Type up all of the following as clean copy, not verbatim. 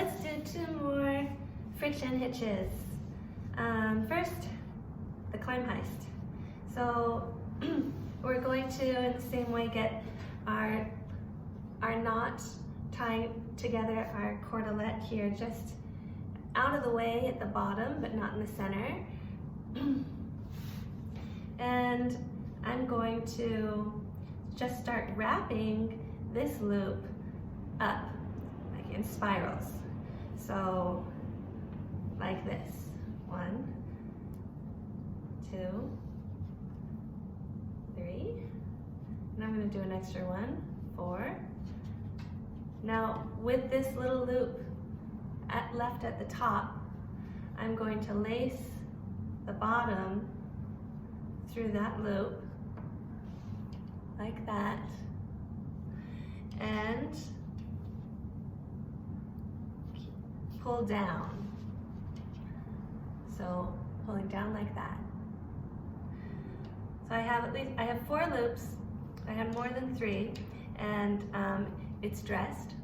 let's do 2 more friction hitches. First, the Klemheist. So we're going to, in the same way, get our knot, tying together our cordelette here, just out of the way at the bottom, but not in the center. And I'm going to just start wrapping this loop up, like in spirals. So, like this. 1, 2, 3. And I'm going to do an extra 1, 4. Now, with this little loop left at the top, I'm going to lace the bottom through that loop, like that, and pull down. So pulling down like that. So I have 4 loops. I have more than 3, and it's dressed.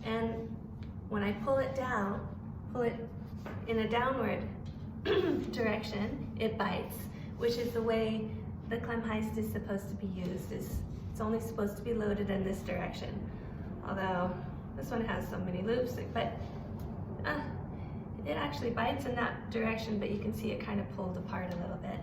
And when I pull it down, pull it in a downward direction, it bites, which is the way the Klemheist is supposed to be used. It's only supposed to be loaded in this direction. Although this one has so many loops, but it actually bites in that direction, but you can see it kind of pulled apart a little bit.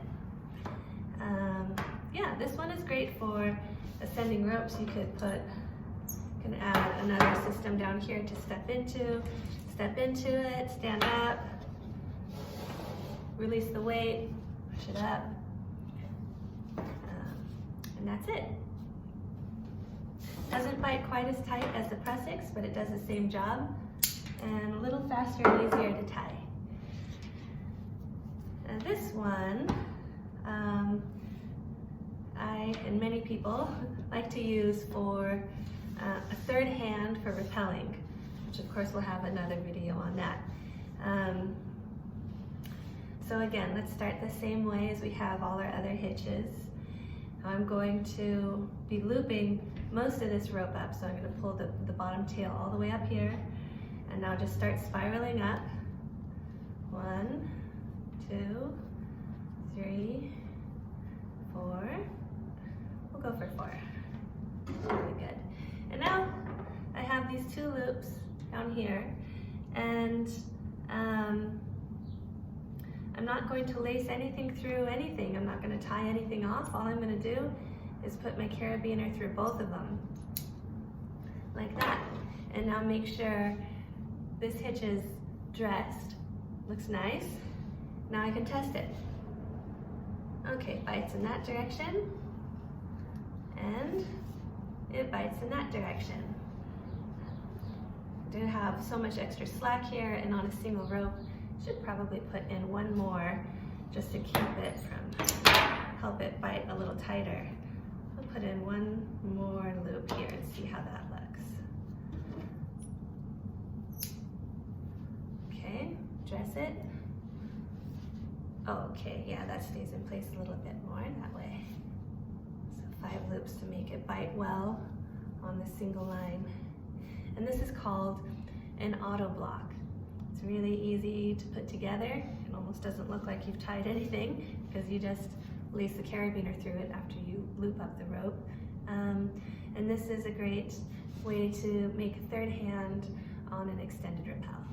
Yeah, this one is great for ascending ropes. You can add another system down here to step into it, stand up, release the weight, push it up, and that's it. Doesn't bite quite as tight as the Prusik, but it does the same job, and a little faster and easier to tie. And this one, I and many people like to use for a third hand for rappelling, which of course we'll have another video on that. So again, let's start the same way as we have all our other hitches. I'm going to be looping most of this rope up, so I'm going to pull the bottom tail all the way up here, and now just start spiraling up. 1, 2, 3, 4. We'll go for 4. Really good. And now I have these 2 loops down here, and I'm not going to lace anything through anything. I'm not going to tie anything off. All I'm going to do is put my carabiner through both of them, like that. And now make sure this hitch is dressed. Looks nice. Now I can test it. Okay, bites in that direction, and it bites in that direction. I do have so much extra slack here, and on a single rope, should probably put in 1 more just to keep it from, help it bite a little tighter. I'll put in 1 more loop here and see how that looks. Okay, dress it. Okay, yeah, that stays in place a little bit more that way. So 5 loops to make it bite well on the single line. And this is called an Autoblock. It's really easy to put together. It almost doesn't look like you've tied anything because you just lace the carabiner through it after you loop up the rope. And this is a great way to make a third hand on an extended rappel.